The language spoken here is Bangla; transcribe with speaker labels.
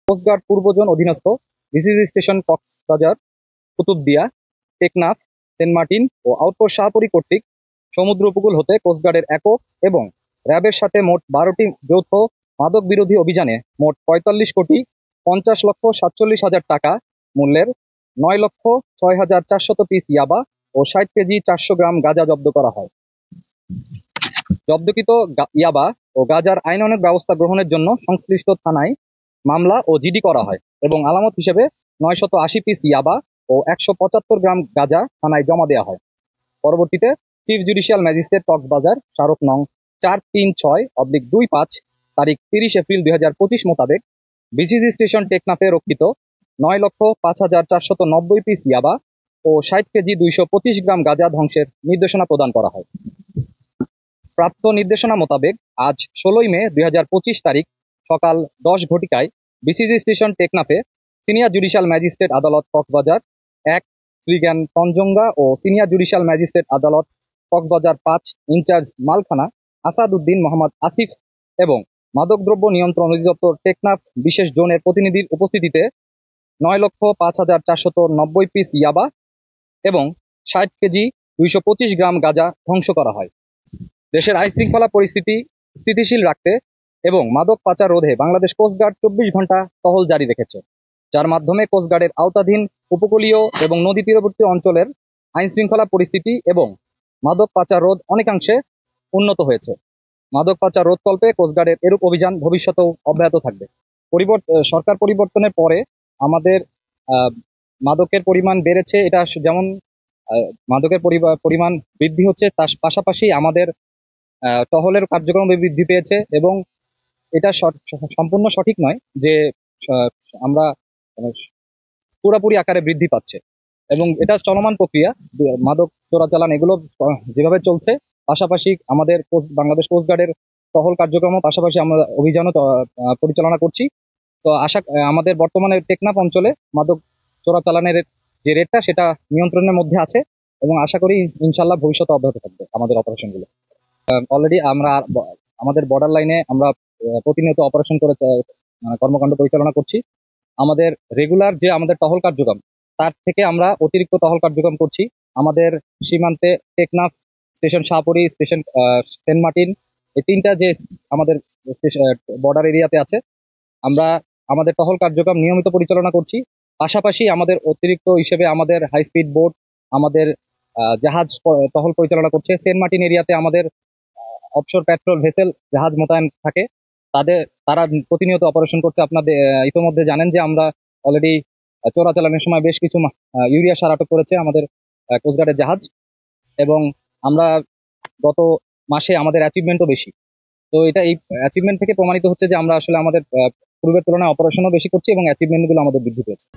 Speaker 1: কোস্টগার্ড পূর্ব জোন অধীনস্থ BCG station Cox's Bazar, Kutubdia, Teknaf, saint Martin ও আউটপোস্ট শাহপরী কর্তৃক সমুদ্র উপকূল হতে কোস্টগার্ডের একক এবং র্যাবের সাথে মোট 12টি যৌথ মাদক বিরোধী অভিযানে মোট 45,50,47,000 টাকা মূল্যের 9,06,400 পিস ইয়াবা ও 60 কেজি 400 গ্রাম গাঁজা জব্দ করা হয়। জব্দকৃত ইয়াবা ও গাঁজার আইনানুগ ব্যবস্থা গ্রহণের জন্য সংশ্লিষ্ট থানায় মামলা ও জিডি করা হয় এবং আলামত হিসেবে 980 পিস ইয়াবা ও 175 গ্রাম গাঁজা থানায় জমা দেওয়া হয়। পরবর্তীতে চিফ জুডিশিয়াল ম্যাজিস্ট্রেট কক্সবাজার স্মারক নং 436/25 তারিখ 30 এপ্রিল 2025 মোতাবেক বিসিজি স্টেশন টেকনাফে রক্ষিত 9,05,490 পিস ইয়াবা ও 60 কেজি 225 গ্রাম গাঁজা ধ্বংসের নির্দেশনা প্রদান করা হয়। প্রাপ্ত নির্দেশনা মোতাবেক আজ 16 মে 2025 তারিখ সকাল 10 ঘটিকায় বিসিজি স্টেশন টেকনাফে সিনিয়র জুডিশিয়াল ম্যাজিস্ট্রেট আদালত কক্সবাজার 1 শ্রীজ্ঞান তঞ্জঙ্গা ও সিনিয়র জুডিশিয়াল ম্যাজিস্ট্রেট আদালত কক্সবাজার 5 ইনচার্জ মালখানা আসাদ উদ্দিন মোহাম্মদ আসিফ এবং মাদকদ্রব্য নিয়ন্ত্রণ অধিদপ্তর টেকনাফ বিশেষ জোনের প্রতিনিধির উপস্থিতিতে 9,05,490 পিস ইয়াবা এবং 60 কেজি 225 গ্রাম গাঁজা ধ্বংস করা হয়। দেশের আইন শৃঙ্খলা পরিস্থিতি স্থিতিশীল রাখতে এবং মাদক পাচার রোধে বাংলাদেশ কোস্টগার্ড 24 ঘন্টা টহল জারি রেখেছে, যার মাধ্যমে কোস্টগার্ডের আওতাধীন উপকূলীয় এবং নদী তীরবর্তী অঞ্চলের আইন শৃঙ্খলা পরিস্থিতি এবং মাদক পাচার রোধ অনেকাংশে উন্নত হয়েছে। মাদক পাচার রোধকল্পে কোস্টগার্ডের এরূপ অভিযান ভবিষ্যতেও অব্যাহত থাকবে। সরকার পরিবর্তনের পরে আমাদের মাদকের পরিমাণ বেড়েছে, এটা যেমন মাদকের পরিমাণ বৃদ্ধি হচ্ছে, তার পাশাপাশি আমাদের টহলের কার্যক্রম বৃদ্ধি পেয়েছে এবং এটা সম্পূর্ণ সঠিক নয় যে আমরা পুরোপুরি আকারে বৃদ্ধি পাচ্ছে এবং এটা চলমান প্রক্রিয়া। মাদক চোরাচালান এগুলো যেভাবে চলছে, পাশাপাশি আমাদের বাংলাদেশ কোস্টগার্ডের টহল কার্যক্রম পাশাপাশি আমরা অভিযানও পরিচালনা করছি। তো আমাদের বর্তমানে টেকনাফ অঞ্চলে মাদক চোরাচালানের যে রেটটা সেটা নিয়ন্ত্রণের মধ্যে আছে এবং আশা করি ইনশাল্লাহ ভবিষ্যতে অব্যাহত থাকবে আমাদের অপারেশনগুলো। অলরেডি আমরা আমাদের বর্ডার লাইনে আমরা প্রতিনিয়ত অপারেশন করে কর্মকাণ্ড পরিচালনা করছি। আমাদের রেগুলার যে আমাদের টহল কার্যক্রম তার থেকে আমরা অতিরিক্ত টহল কার্যক্রম করছি। আমাদের সীমান্তে Teknaf station, Shahpori station, Saint Martin, এই তিনটা যে আমাদের বর্ডার এরিয়াতে আছে, আমরা আমাদের টহল কার্যক্রম নিয়মিত পরিচালনা করছি। পাশাপাশি আমাদের অতিরিক্ত হিসেবে আমাদের হাই স্পিড বোট, আমাদের জাহাজ টহল পরিচালনা করছে। সেন্ট মার্টিন এরিয়াতে আমাদের অফশোর পেট্রোল ভেসেল জাহাজ মোতায়েন থাকে, তারা প্রতিনিয়ত অপারেশন করছে। আপনাদের ইতিমধ্যে জানেন যে আমরা অলরেডি চোরাচালানের সময় বেশ কিছু ইউরিয়া সার আটক করেছে আমাদের কোস্টগার্ডের জাহাজ এবং আমরা গত মাসে আমাদের অ্যাচিভমেন্টও বেশি। তো এই অ্যাচিভমেন্ট থেকে প্রমাণিত হচ্ছে যে আমরা আসলে আমাদের পূর্বের তুলনায় অপারেশনও বেশি করছি এবং অ্যাচিভমেন্টগুলো আমাদের বৃদ্ধি পেয়েছে।